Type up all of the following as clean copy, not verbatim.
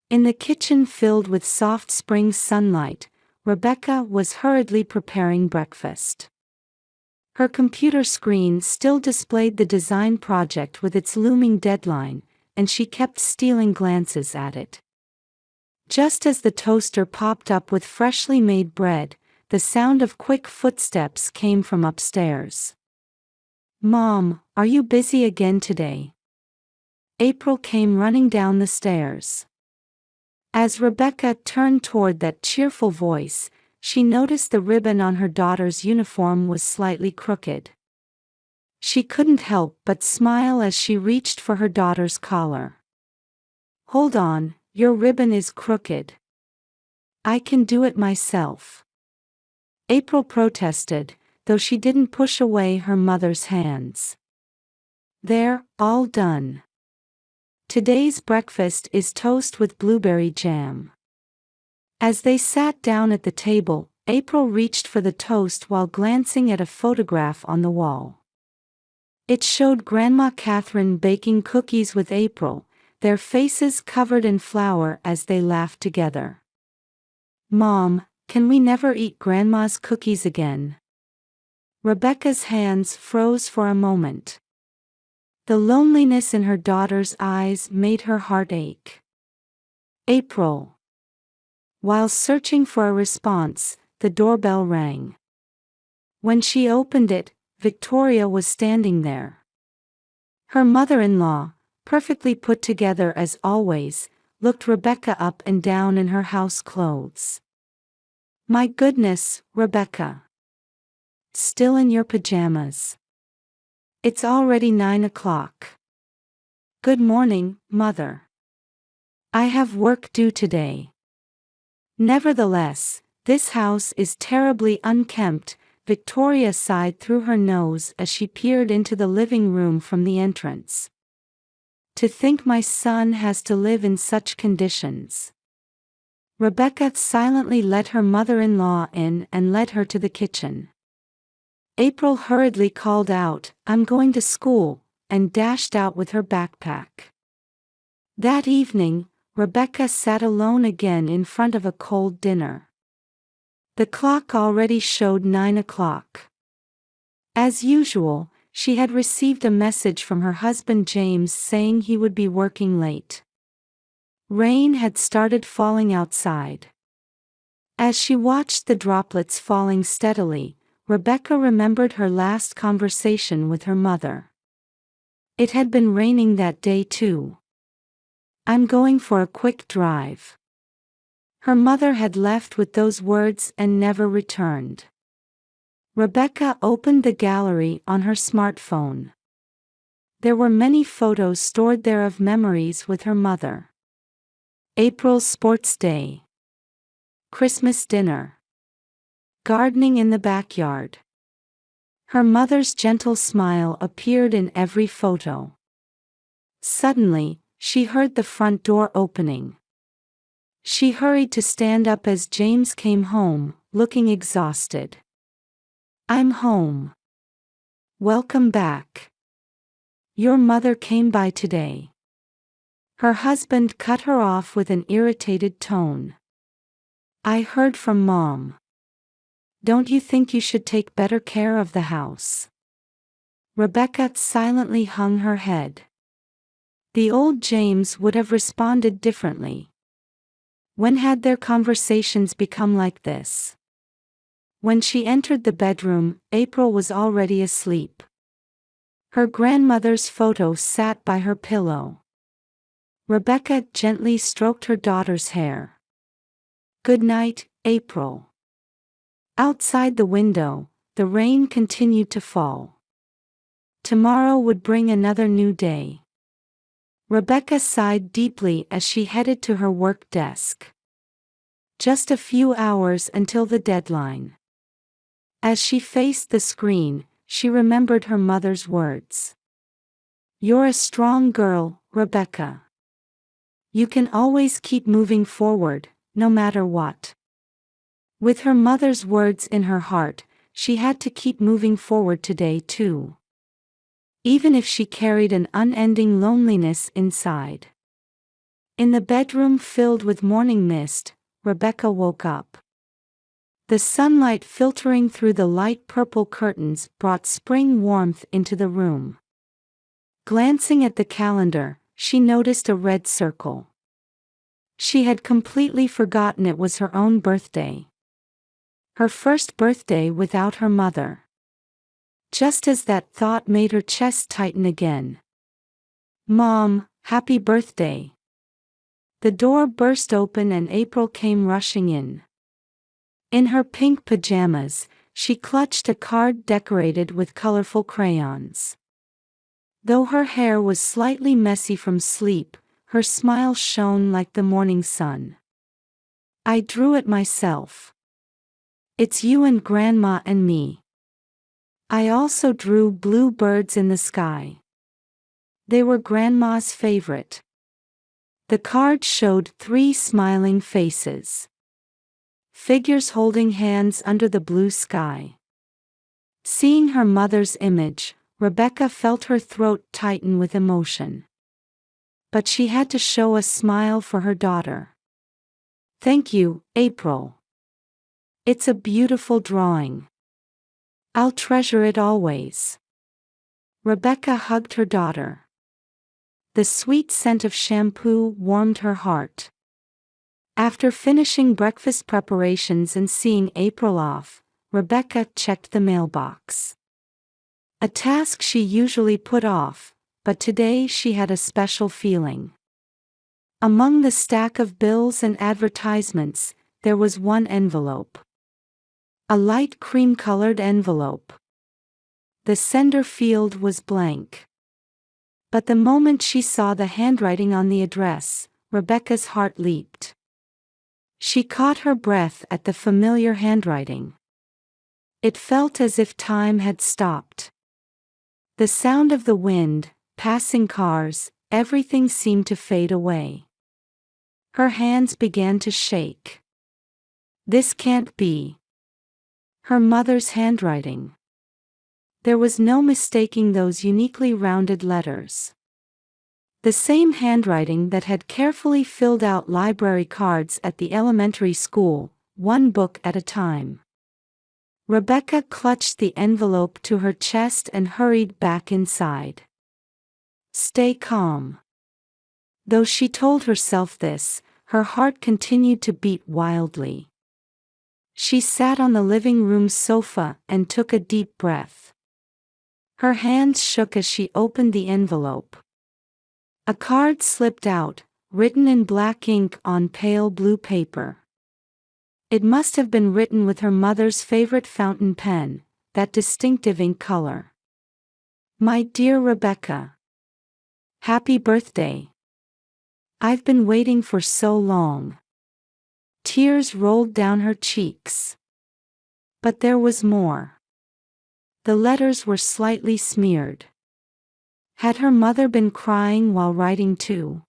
In the kitchen filled with soft spring sunlight, Rebecca was hurriedly preparing breakfast. Her computer screen still displayed the design project with its looming deadline, and she kept stealing glances at it. Just as the toaster popped up with freshly made bread, the sound of quick footsteps came from upstairs. "Mom, are you busy again today?" April came running down the stairs. As Rebecca turned toward that cheerful voice, she noticed the ribbon on her daughter's uniform was slightly crooked. She couldn't help but smile as she reached for her daughter's collar. "Hold on, your ribbon is crooked. I can do it myself," April protested, though she didn't push away her mother's hands. "There, all done. Today's breakfast is toast with blueberry jam." As they sat down at the table, April reached for the toast while glancing at a photograph on the wall. It showed Grandma Catherine baking cookies with April, their faces covered in flour as they laughed together. "Mom, can we never eat Grandma's cookies again?" Rebecca's hands froze for a moment. The loneliness in her daughter's eyes made her heart ache. "April." While searching for a response, the doorbell rang. When she opened it, Victoria was standing there. Her mother-in-law, perfectly put together as always, looked Rebecca up and down in her house clothes. "My goodness, Rebecca. Still in your pajamas. It's already 9 o'clock. Good morning, Mother. I have work due today." "Nevertheless, this house is terribly unkempt," Victoria sighed through her nose as she peered into the living room from the entrance. "To think my son has to live in such conditions." Rebecca silently let her mother-in-law in and led her to the kitchen. April hurriedly called out, "I'm going to school," and dashed out with her backpack. That evening, Rebecca sat alone again in front of a cold dinner. The clock already showed 9 o'clock. As usual, she had received a message from her husband James saying he would be working late. Rain had started falling outside. As she watched the droplets falling steadily, Rebecca remembered her last conversation with her mother. It had been raining that day too. "I'm going for a quick drive." Her mother had left with those words and never returned. Rebecca opened the gallery on her smartphone. There were many photos stored there of memories with her mother. April's sports day. Christmas dinner. Gardening in the backyard. Her mother's gentle smile appeared in every photo. Suddenly, she heard the front door opening. She hurried to stand up as James came home, looking exhausted. "I'm home. Welcome back. Your mother came by today." Her husband cut her off with an irritated tone. "I heard from Mom. Don't you think you should take better care of the house?" Rebecca silently hung her head. The old James would have responded differently. When had their conversations become like this? When she entered the bedroom, April was already asleep. Her grandmother's photo sat by her pillow. Rebecca gently stroked her daughter's hair. "Good night, April." Outside the window, the rain continued to fall. Tomorrow would bring another new day. Rebecca sighed deeply as she headed to her work desk. Just a few hours until the deadline. As she faced the screen, she remembered her mother's words. "You're a strong girl, Rebecca. You can always keep moving forward, no matter what." With her mother's words in her heart, she had to keep moving forward today too. Even if she carried an unending loneliness inside. In the bedroom filled with morning mist, Rebecca woke up. The sunlight filtering through the light purple curtains brought spring warmth into the room. Glancing at the calendar, she noticed a red circle. She had completely forgotten it was her own birthday. Her first birthday without her mother. Just as that thought made her chest tighten again. "Mom, happy birthday." The door burst open and April came rushing in. In her pink pajamas, she clutched a card decorated with colorful crayons. Though her hair was slightly messy from sleep, her smile shone like the morning sun. "I drew it myself. It's you and Grandma and me. I also drew blue birds in the sky. They were Grandma's favorite." The card showed 3 smiling faces. Figures holding hands under the blue sky. Seeing her mother's image, Rebecca felt her throat tighten with emotion. But she had to show a smile for her daughter. "Thank you, April. It's a beautiful drawing. I'll treasure it always." Rebecca hugged her daughter. The sweet scent of shampoo warmed her heart. After finishing breakfast preparations and seeing April off, Rebecca checked the mailbox. A task she usually put off, but today she had a special feeling. Among the stack of bills and advertisements, there was one envelope. A light cream-colored envelope. The sender field was blank. But the moment she saw the handwriting on the address, Rebecca's heart leaped. She caught her breath at the familiar handwriting. It felt as if time had stopped. The sound of the wind, passing cars, everything seemed to fade away. Her hands began to shake. This can't be. Her mother's handwriting. There was no mistaking those uniquely rounded letters. The same handwriting that had carefully filled out library cards at the elementary school, one book at a time. Rebecca clutched the envelope to her chest and hurried back inside. Stay calm. Though she told herself this, her heart continued to beat wildly. She sat on the living room sofa and took a deep breath. Her hands shook as she opened the envelope. A card slipped out, written in black ink on pale blue paper. It must have been written with her mother's favorite fountain pen, that distinctive ink color. My dear Rebecca. Happy birthday. I've been waiting for so long. Tears rolled down her cheeks. But there was more. The letters were slightly smeared. Had her mother been crying while writing too?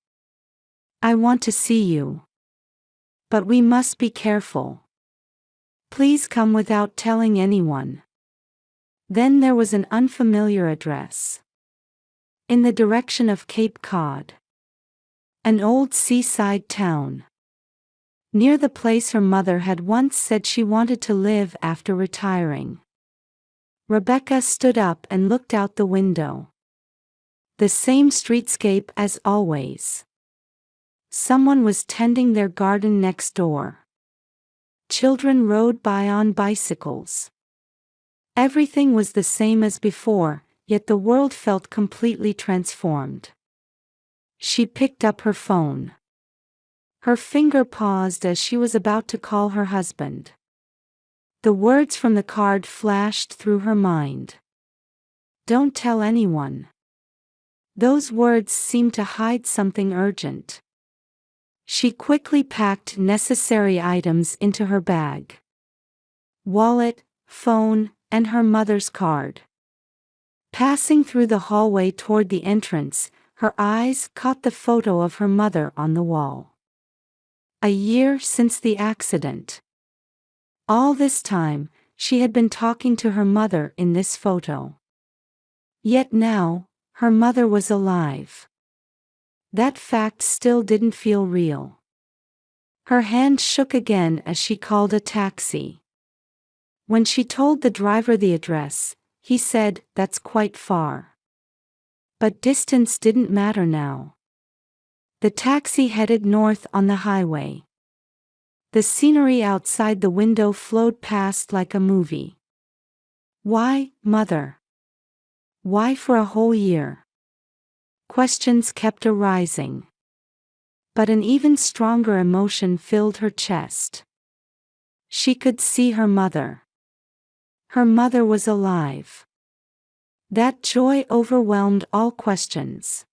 I want to see you. But we must be careful. Please come without telling anyone. Then there was an unfamiliar address. In the direction of Cape Cod. An old seaside town. Near the place her mother had once said she wanted to live after retiring. Rebecca stood up and looked out the window. The same streetscape as always. Someone was tending their garden next door. Children rode by on bicycles. Everything was the same as before, yet the world felt completely transformed. She picked up her phone. Her finger paused as she was about to call her husband. The words from the card flashed through her mind. Don't tell anyone. Those words seemed to hide something urgent. She quickly packed necessary items into her bag. Wallet, phone, and her mother's card. Passing through the hallway toward the entrance, her eyes caught the photo of her mother on the wall. A year since the accident. All this time, she had been talking to her mother in this photo. Yet now, her mother was alive. That fact still didn't feel real. Her hand shook again as she called a taxi. When she told the driver the address, he said, "That's quite far." But distance didn't matter now. The taxi headed north on the highway. The scenery outside the window flowed past like a movie. "Why, Mother? Why for a whole year?" Questions kept arising. But an even stronger emotion filled her chest. She could see her mother. Her mother was alive. That joy overwhelmed all questions.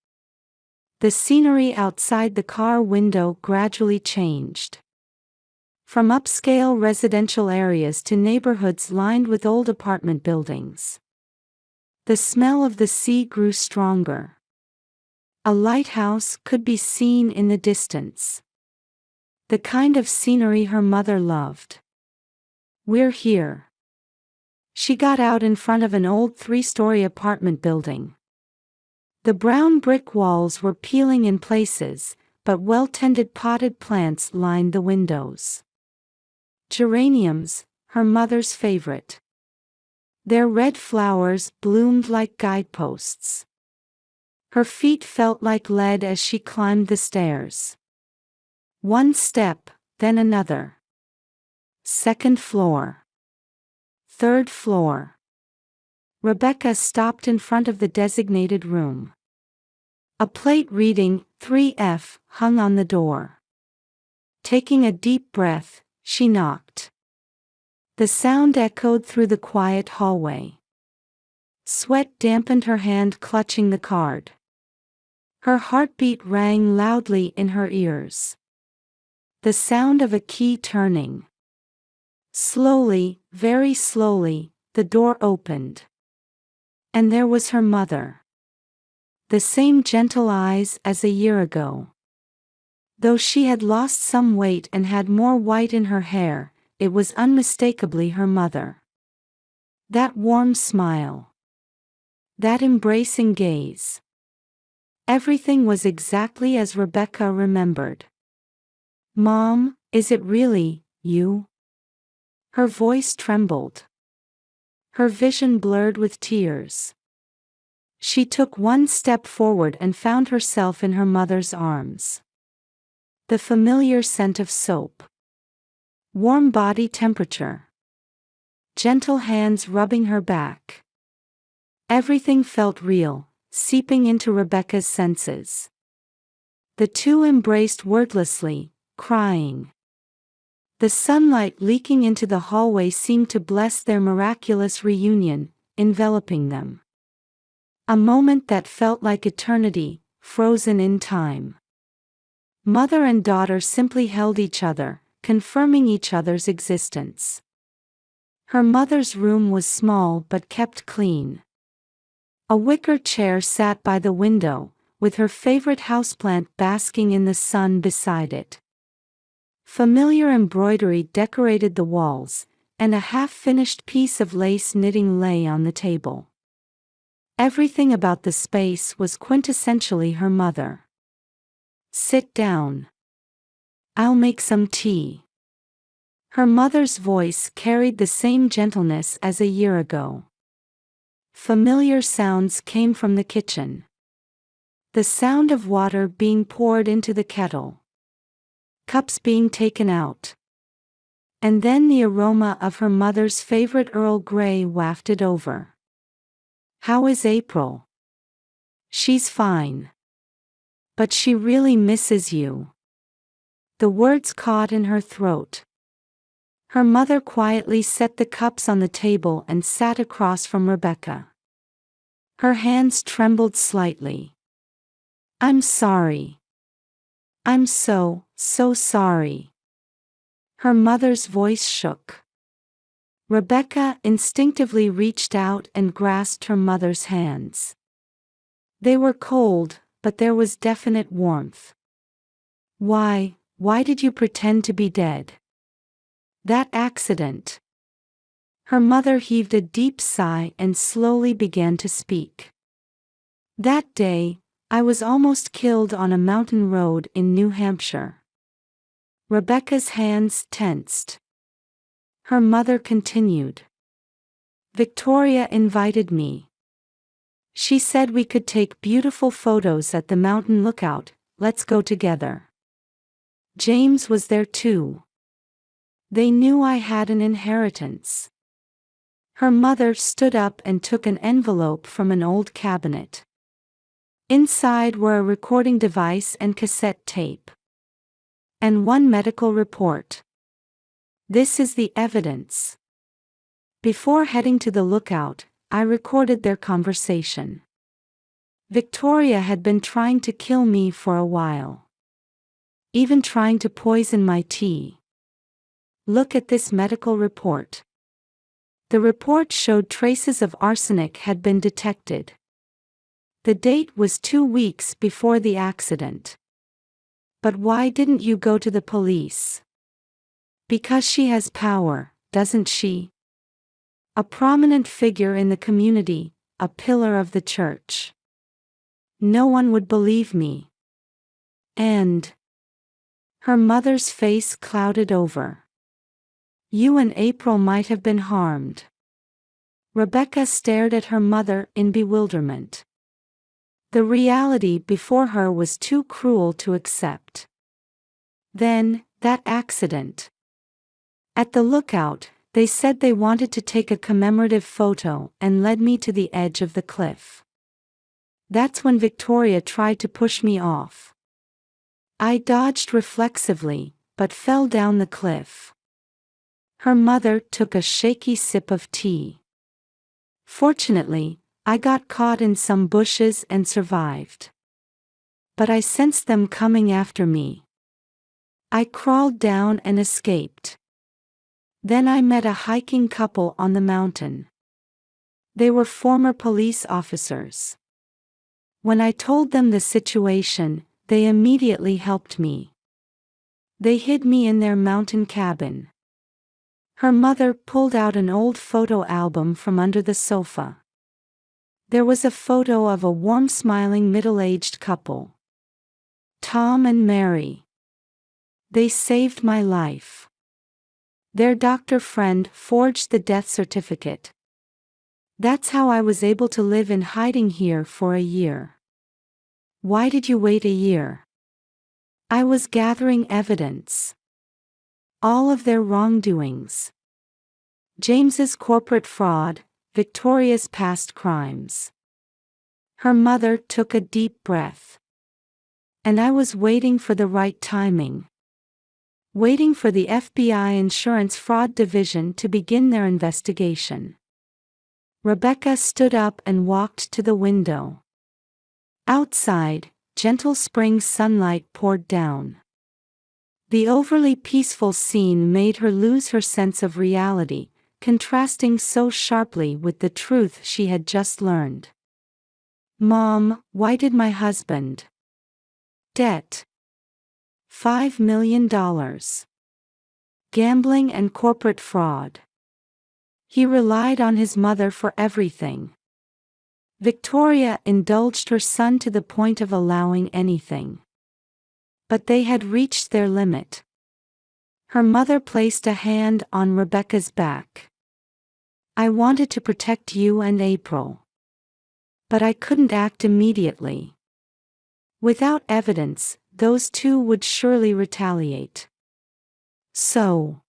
The scenery outside the car window gradually changed. From upscale residential areas to neighborhoods lined with old apartment buildings. The smell of the sea grew stronger. A lighthouse could be seen in the distance. The kind of scenery her mother loved. "We're here." She got out in front of an old 3-story apartment building. The brown brick walls were peeling in places, but well-tended potted plants lined the windows. Geraniums, her mother's favorite. Their red flowers bloomed like guideposts. Her feet felt like lead as she climbed the stairs. One step, then another. Second floor. Third floor. Rebecca stopped in front of the designated room. A plate reading 3F hung on the door. Taking a deep breath, she knocked. The sound echoed through the quiet hallway. Sweat dampened her hand clutching the card. Her heartbeat rang loudly in her ears. The sound of a key turning. Slowly, very slowly, the door opened. And there was her mother. The same gentle eyes as a year ago. Though she had lost some weight and had more white in her hair, it was unmistakably her mother. That warm smile. That embracing gaze. Everything was exactly as Rebecca remembered. "Mom, is it really you?" Her voice trembled. Her vision blurred with tears. She took one step forward and found herself in her mother's arms. The familiar scent of soap. Warm body temperature. Gentle hands rubbing her back. Everything felt real, seeping into Rebecca's senses. The two embraced wordlessly, crying. The sunlight leaking into the hallway seemed to bless their miraculous reunion, enveloping them. A moment that felt like eternity, frozen in time. Mother and daughter simply held each other, confirming each other's existence. Her mother's room was small but kept clean. A wicker chair sat by the window, with her favorite houseplant basking in the sun beside it. Familiar embroidery decorated the walls, and a half-finished piece of lace knitting lay on the table. Everything about the space was quintessentially her mother. "Sit down. I'll make some tea." Her mother's voice carried the same gentleness as a year ago. Familiar sounds came from the kitchen. The sound of water being poured into the kettle. Cups being taken out. And then the aroma of her mother's favorite Earl Grey wafted over. "How is April?" "She's fine. But she really misses you." The words caught in her throat. Her mother quietly set the cups on the table and sat across from Rebecca. Her hands trembled slightly. "I'm sorry. I'm so sorry." Her mother's voice shook. Rebecca instinctively reached out and grasped her mother's hands. They were cold, but there was definite warmth. Why did you pretend to be dead?" "That accident." Her mother heaved a deep sigh and slowly began to speak. "That day, I was almost killed on a mountain road in New Hampshire. Rebecca's hands tensed. Her mother continued. Victoria invited me. She said we could take beautiful photos at the mountain lookout. Let's go together. James was there too. They knew I had an inheritance. Her mother stood up and took an envelope from an old cabinet. Inside were a recording device and cassette tape. And one medical report. This is the evidence. Before heading to the lookout, I recorded their conversation. Victoria had been trying to kill me for a while. Even trying to poison my tea. Look at this medical report. The report showed traces of arsenic had been detected. The date was 2 weeks before the accident. But why didn't you go to the police? Because she has power, doesn't she? A prominent figure in the community, a pillar of the church. No one would believe me. And her mother's face clouded over. You and April might have been harmed. Rebecca stared at her mother in bewilderment. The reality before her was too cruel to accept. Then, that accident. At the lookout, they said they wanted to take a commemorative photo and led me to the edge of the cliff. That's when Victoria tried to push me off. I dodged reflexively, but fell down the cliff. Her mother took a shaky sip of tea. Fortunately, I got caught in some bushes and survived. But I sensed them coming after me. I crawled down and escaped. Then I met a hiking couple on the mountain. They were former police officers. When I told them the situation, they immediately helped me. They hid me in their mountain cabin. Her mother pulled out an old photo album from under the sofa. There was a photo of a warm smiling middle-aged couple. Tom and Mary. They saved my life. Their doctor friend forged the death certificate. That's how I was able to live in hiding here for a year. Why did you wait a year? I was gathering evidence. All of their wrongdoings. James's corporate fraud, Victoria's past crimes. Her mother took a deep breath. And I was waiting for the right timing. Waiting for the FBI Insurance Fraud Division to begin their investigation. Rebecca stood up and walked to the window. Outside, gentle spring sunlight poured down. The overly peaceful scene made her lose her sense of reality, contrasting so sharply with the truth she had just learned. Mom, why did my husband? Debt. $5 million. Gambling and corporate fraud. He relied on his mother for everything. Victoria indulged her son to the point of allowing anything. But they had reached their limit. Her mother placed a hand on Rebecca's back. I wanted to protect you and April. But I couldn't act immediately. Without evidence, those two would surely retaliate. So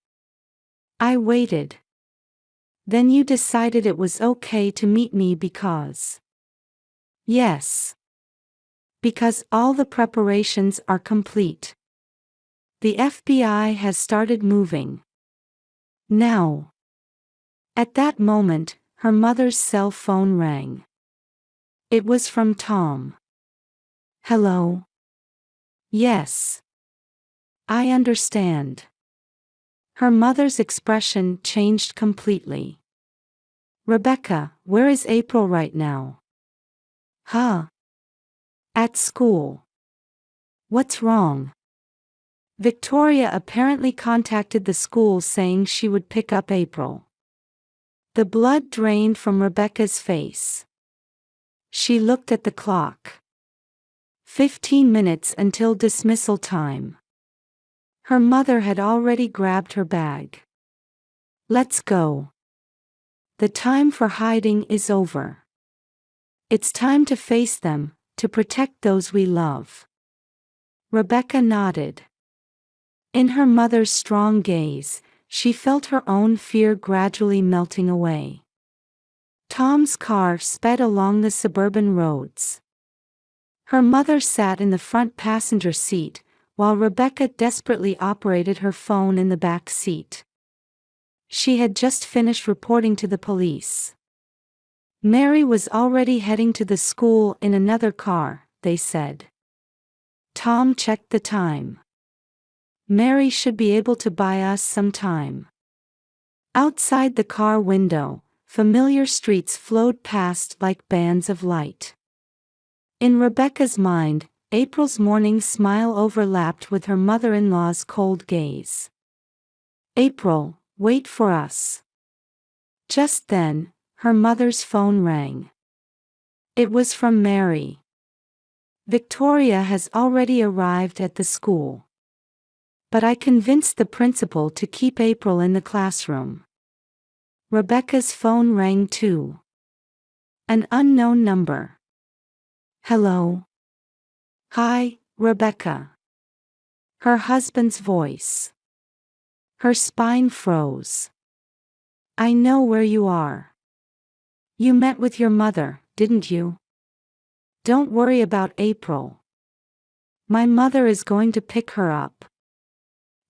I waited. Then you decided it was okay to meet me because... Yes. Because all the preparations are complete. The FBI has started moving. Now. At that moment, her mother's cell phone rang. It was from Tom. Hello? Yes. I understand. Her mother's expression changed completely. Rebecca, where is April right now? Huh? At school. What's wrong? Victoria apparently contacted the school saying she would pick up April. The blood drained from Rebecca's face. She looked at the clock. 15 minutes until dismissal time. Her mother had already grabbed her bag. Let's go. The time for hiding is over. It's time to face them, to protect those we love. Rebecca nodded. In her mother's strong gaze, she felt her own fear gradually melting away. Tom's car sped along the suburban roads. Her mother sat in the front passenger seat, while Rebecca desperately operated her phone in the back seat. She had just finished reporting to the police. Mary was already heading to the school in another car, they said. Tom checked the time. Mary should be able to buy us some time. Outside the car window, familiar streets flowed past like bands of light. In Rebecca's mind, April's morning smile overlapped with her mother-in-law's cold gaze. April, wait for us. Just then, her mother's phone rang. It was from Mary. Victoria has already arrived at the school. But I convinced the principal to keep April in the classroom. Rebecca's phone rang too. An unknown number. Hello. Hi, Rebecca. Her husband's voice. Her spine froze. I know where you are. You met with your mother, didn't you? Don't worry about April. My mother is going to pick her up.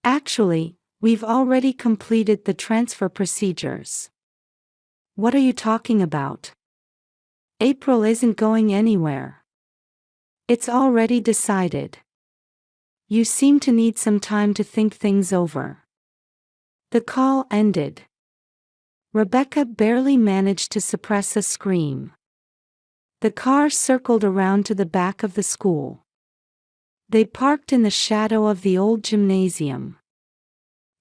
Actually, we've already completed the transfer procedures. What are you talking about? April isn't going anywhere. It's already decided. You seem to need some time to think things over. The call ended. Rebecca barely managed to suppress a scream. The car circled around to the back of the school. They parked in the shadow of the old gymnasium.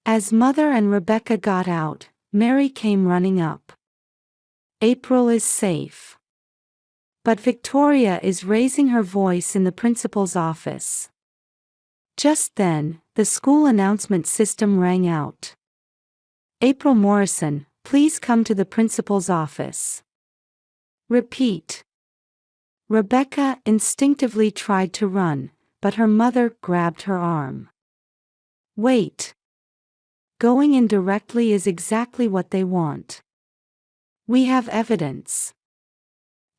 As Mother and Rebecca got out, Mary came running up. April is safe. But Victoria is raising her voice in the principal's office. Just then, the school announcement system rang out. April Morrison, please come to the principal's office. Repeat. Rebecca instinctively tried to run, but her mother grabbed her arm. Wait. Going in directly is exactly what they want. We have evidence.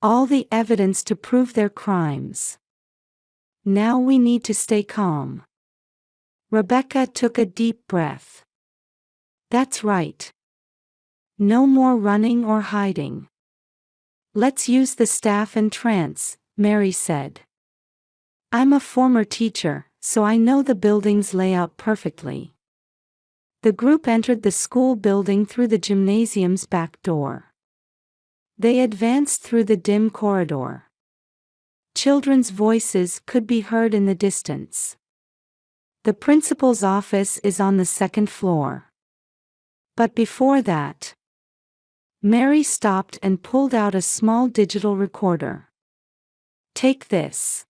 All the evidence to prove their crimes. Now we need to stay calm. Rebecca took a deep breath. That's right. No more running or hiding. Let's use the staff entrance, Mary said. I'm a former teacher, so I know the building's layout perfectly. The group entered the school building through the gymnasium's back door. They advanced through the dim corridor. Children's voices could be heard in the distance. The principal's office is on the second floor. But before that, Mary stopped and pulled out a small digital recorder. Take this.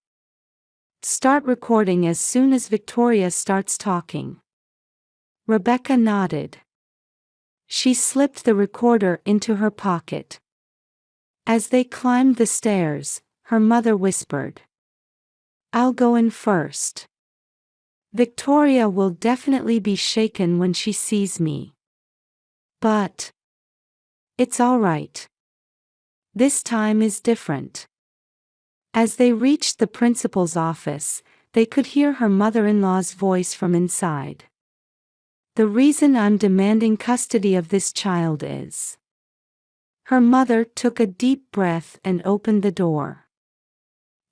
Start recording as soon as Victoria starts talking. Rebecca nodded. She slipped the recorder into her pocket. As they climbed the stairs, her mother whispered, I'll go in first. Victoria will definitely be shaken when she sees me. But it's all right. This time is different. As they reached the principal's office, they could hear her mother-in-law's voice from inside. The reason I'm demanding custody of this child is. Her mother took a deep breath and opened the door.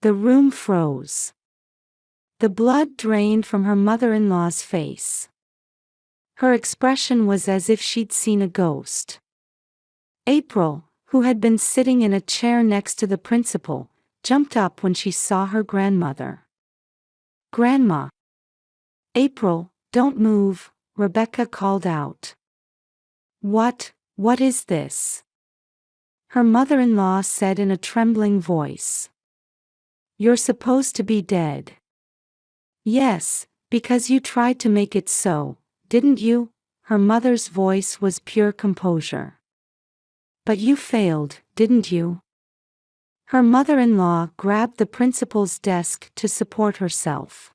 The room froze. The blood drained from her mother-in-law's face. Her expression was as if she'd seen a ghost. April, who had been sitting in a chair next to the principal, jumped up when she saw her grandmother. Grandma. April, don't move, Rebecca called out. What is this? Her mother-in-law said in a trembling voice. You're supposed to be dead. Yes, because you tried to make it so, didn't you? Her mother's voice was pure composure. But you failed, didn't you? Her mother-in-law grabbed the principal's desk to support herself.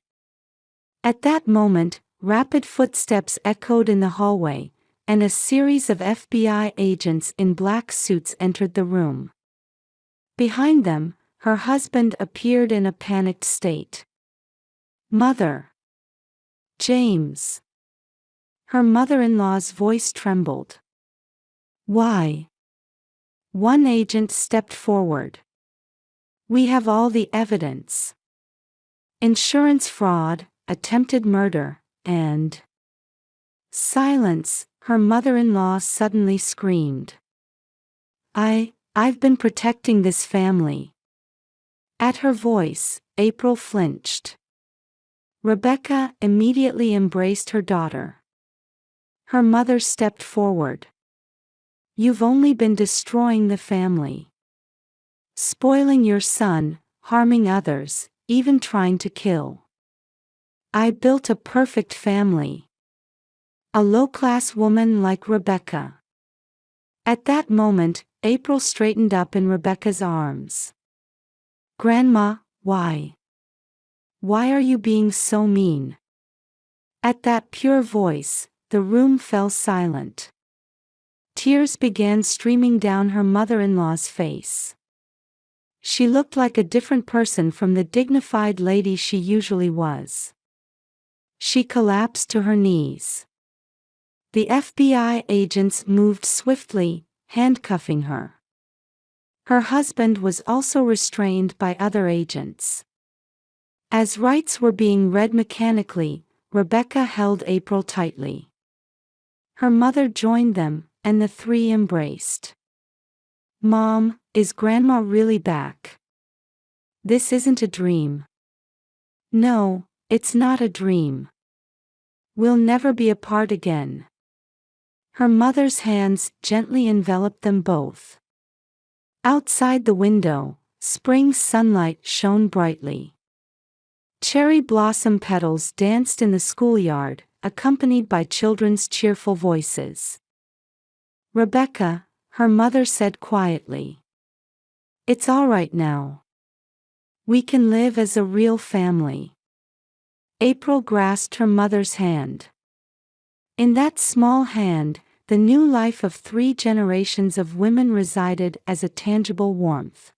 At that moment, rapid footsteps echoed in the hallway, and a series of FBI agents in black suits entered the room. Behind them, her husband appeared in a panicked state. Mother! James! Her mother-in-law's voice trembled. Why? One agent stepped forward. We have all the evidence. Insurance fraud, attempted murder, and... Silence, her mother-in-law suddenly screamed. I've been protecting this family. At her voice, April flinched. Rebecca immediately embraced her daughter. Her mother stepped forward. You've only been destroying the family. Spoiling your son, harming others, even trying to kill. I built a perfect family. A low-class woman like Rebecca. At that moment, April straightened up in Rebecca's arms. Grandma, why? Why are you being so mean? At that pure voice, the room fell silent. Tears began streaming down her mother-in-law's face. She looked like a different person from the dignified lady she usually was. She collapsed to her knees. The FBI agents moved swiftly, handcuffing her. Her husband was also restrained by other agents. As rights were being read mechanically, Rebecca held April tightly. Her mother joined them, and the three embraced. Mom, is Grandma really back? This isn't a dream. No, it's not a dream. We'll never be apart again. Her mother's hands gently enveloped them both. Outside the window, spring sunlight shone brightly. Cherry blossom petals danced in the schoolyard, accompanied by children's cheerful voices. Rebecca, her mother said quietly. It's all right now. We can live as a real family. April grasped her mother's hand. In that small hand, the new life of 3 generations of women resided as a tangible warmth.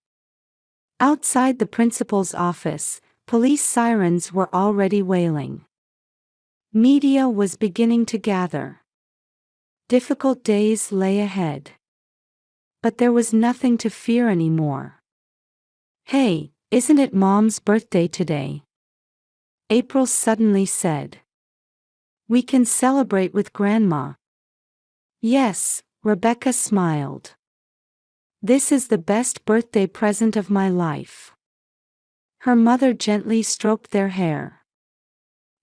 Outside the principal's office, police sirens were already wailing. Media was beginning to gather. Difficult days lay ahead. But there was nothing to fear anymore. Hey, isn't it Mom's birthday today? April suddenly said. We can celebrate with Grandma. Yes, Rebecca smiled. This is the best birthday present of my life. Her mother gently stroked their hair.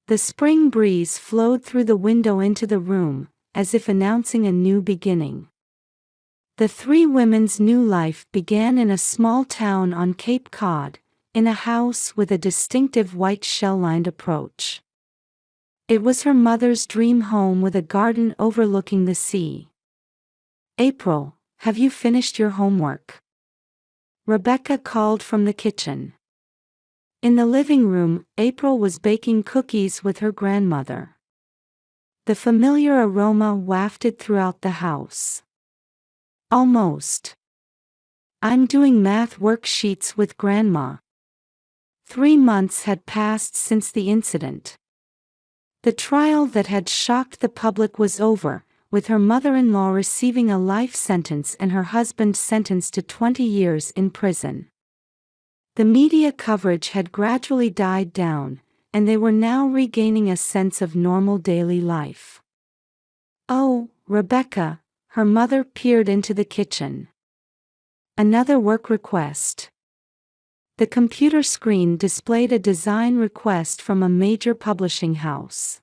The spring breeze flowed through the window into the room, as if announcing a new beginning. The 3 women's new life began in a small town on Cape Cod, in a house with a distinctive white shell-lined approach. It was her mother's dream home with a garden overlooking the sea. April, have you finished your homework? Rebecca called from the kitchen. In the living room, April was baking cookies with her grandmother. The familiar aroma wafted throughout the house. Almost. I'm doing math worksheets with Grandma. 3 months had passed since the incident. The trial that had shocked the public was over, with her mother-in-law receiving a life sentence and her husband sentenced to 20 years in prison. The media coverage had gradually died down, and they were now regaining a sense of normal daily life. Oh, Rebecca, her mother peered into the kitchen. Another work request. The computer screen displayed a design request from a major publishing house.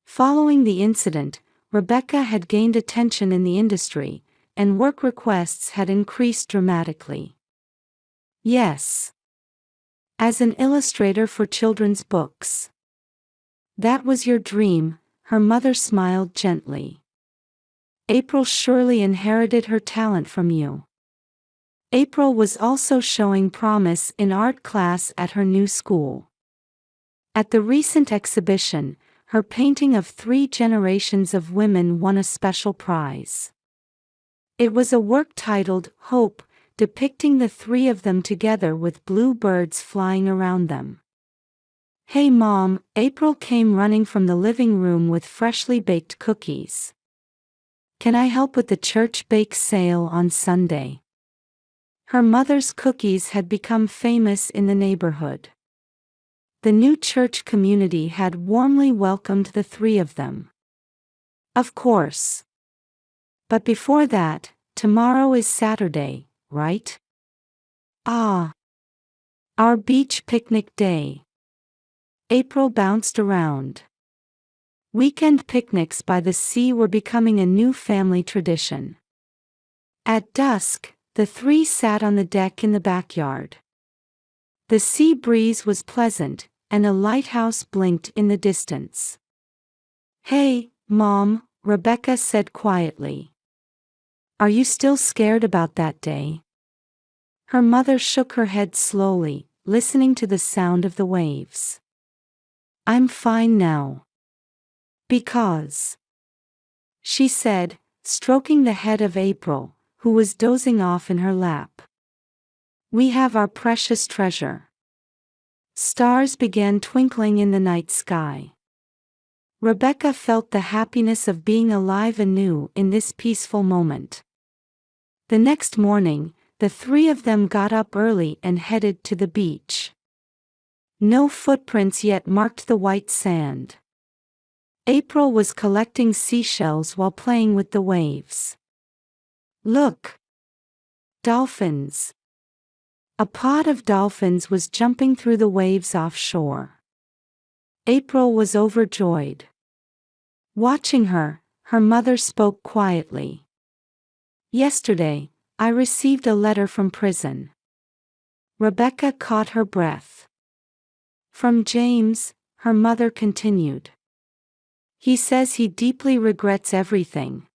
Following the incident, Rebecca had gained attention in the industry, and work requests had increased dramatically. Yes. As an illustrator for children's books. That was your dream, her mother smiled gently. April surely inherited her talent from you. April was also showing promise in art class at her new school. At the recent exhibition, her painting of 3 generations of women won a special prize. It was a work titled Hope, depicting the 3 of them together with blue birds flying around them. Hey Mom, April came running from the living room with freshly baked cookies. Can I help with the church bake sale on Sunday? Her mother's cookies had become famous in the neighborhood. The new church community had warmly welcomed the 3 of them. Of course. But before that, tomorrow is Saturday, right? Ah. Our beach picnic day. April bounced around. Weekend picnics by the sea were becoming a new family tradition. At dusk, the 3 sat on the deck in the backyard. The sea breeze was pleasant, and a lighthouse blinked in the distance. Hey, Mom, Rebecca said quietly. Are you still scared about that day? Her mother shook her head slowly, listening to the sound of the waves. I'm fine now. Because, she said, stroking the head of April, who was dozing off in her lap. We have our precious treasure. Stars began twinkling in the night sky. Rebecca felt the happiness of being alive anew in this peaceful moment. The next morning, the 3 of them got up early and headed to the beach. No footprints yet marked the white sand. April was collecting seashells while playing with the waves. Look! Dolphins! A pod of dolphins was jumping through the waves offshore. April was overjoyed. Watching her, her mother spoke quietly. Yesterday, I received a letter from prison. Rebecca caught her breath. From James, her mother continued. He says he deeply regrets everything.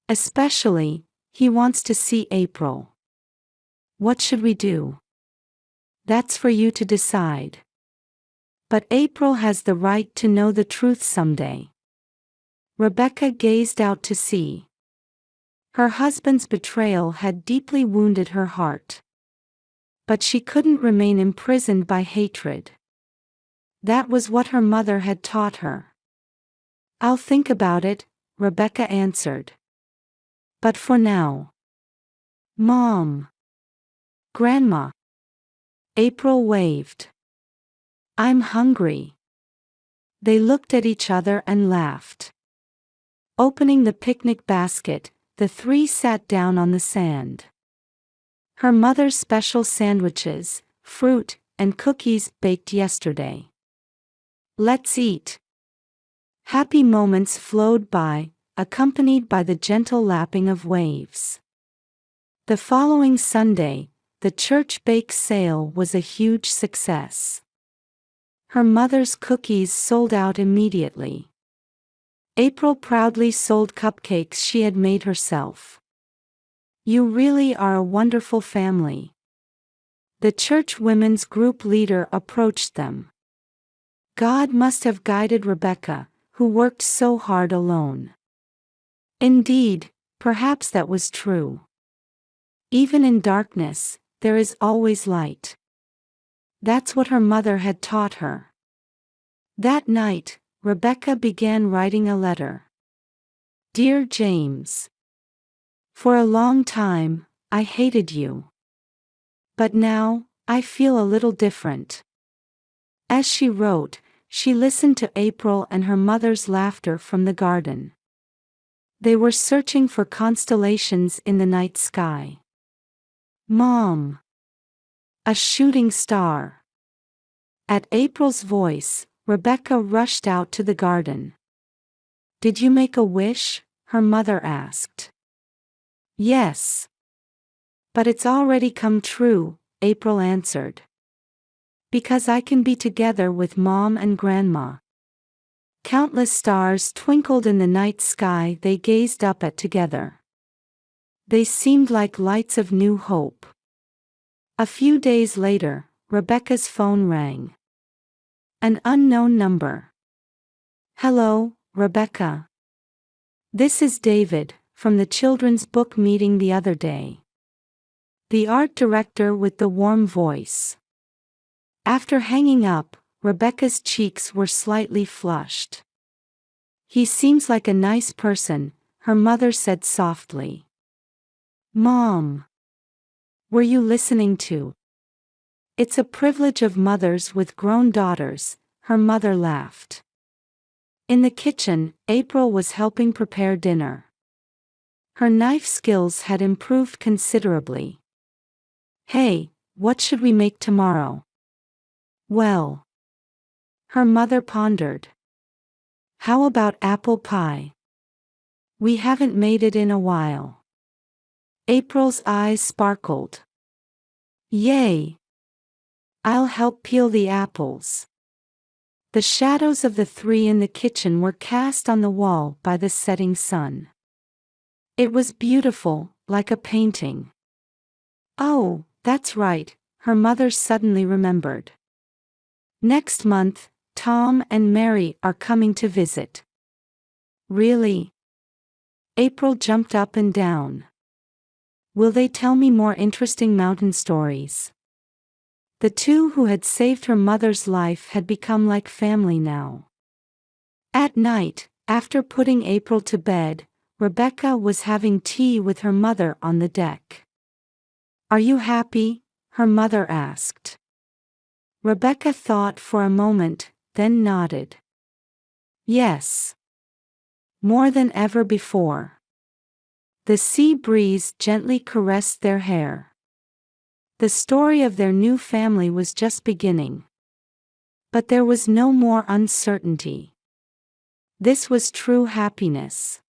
Especially, he wants to see April. What should we do? That's for you to decide. But April has the right to know the truth someday. Rebecca gazed out to sea. Her husband's betrayal had deeply wounded her heart. But she couldn't remain imprisoned by hatred. That was what her mother had taught her. I'll think about it, Rebecca answered. But for now. Mom. Grandma. April waved. I'm hungry. They looked at each other and laughed. Opening the picnic basket, the 3 sat down on the sand. Her mother's special sandwiches, fruit, and cookies baked yesterday. Let's eat. Happy moments flowed by, accompanied by the gentle lapping of waves. The following Sunday, the church bake sale was a huge success. Her mother's cookies sold out immediately. April proudly sold cupcakes she had made herself. You really are a wonderful family. The church women's group leader approached them. God must have guided Rebecca, who worked so hard alone. Indeed, perhaps that was true. Even in darkness, there is always light. That's what her mother had taught her. That night, Rebecca began writing a letter. Dear James. For a long time, I hated you. But now, I feel a little different. As she wrote, she listened to April and her mother's laughter from the garden. They were searching for constellations in the night sky. Mom. A shooting star. At April's voice, Rebecca rushed out to the garden. Did you make a wish? Her mother asked. Yes. But it's already come true, April answered. Because I can be together with Mom and Grandma. Countless stars twinkled in the night sky they gazed up at together. They seemed like lights of new hope. A few days later, Rebecca's phone rang. An unknown number. Hello, Rebecca. This is David, from the children's book meeting the other day. The art director with the warm voice. After hanging up, Rebecca's cheeks were slightly flushed. He seems like a nice person, her mother said softly. Mom. Were you listening to? It's a privilege of mothers with grown daughters, her mother laughed. In the kitchen, April was helping prepare dinner. Her knife skills had improved considerably. Hey, what should we make tomorrow? Well. Her mother pondered. How about apple pie? We haven't made it in a while. April's eyes sparkled. Yay! I'll help peel the apples. The shadows of the three in the kitchen were cast on the wall by the setting sun. It was beautiful, like a painting. Oh, that's right, her mother suddenly remembered. Next month, Tom and Mary are coming to visit. Really? April jumped up and down. Will they tell me more interesting mountain stories? The two who had saved her mother's life had become like family now. At night, after putting April to bed, Rebecca was having tea with her mother on the deck. Are you happy? Her mother asked. Rebecca thought for a moment, then nodded. Yes. More than ever before. The sea breeze gently caressed their hair. The story of their new family was just beginning. But there was no more uncertainty. This was true happiness.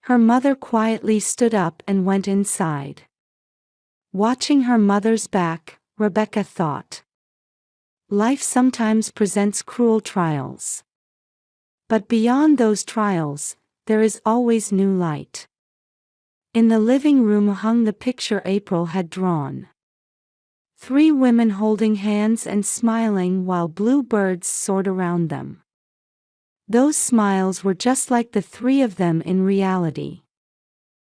Her mother quietly stood up and went inside. Watching her mother's back, Rebecca thought. Life sometimes presents cruel trials. But beyond those trials, there is always new light. In the living room hung the picture April had drawn. 3 women holding hands and smiling while blue birds soared around them. Those smiles were just like the 3 of them in reality.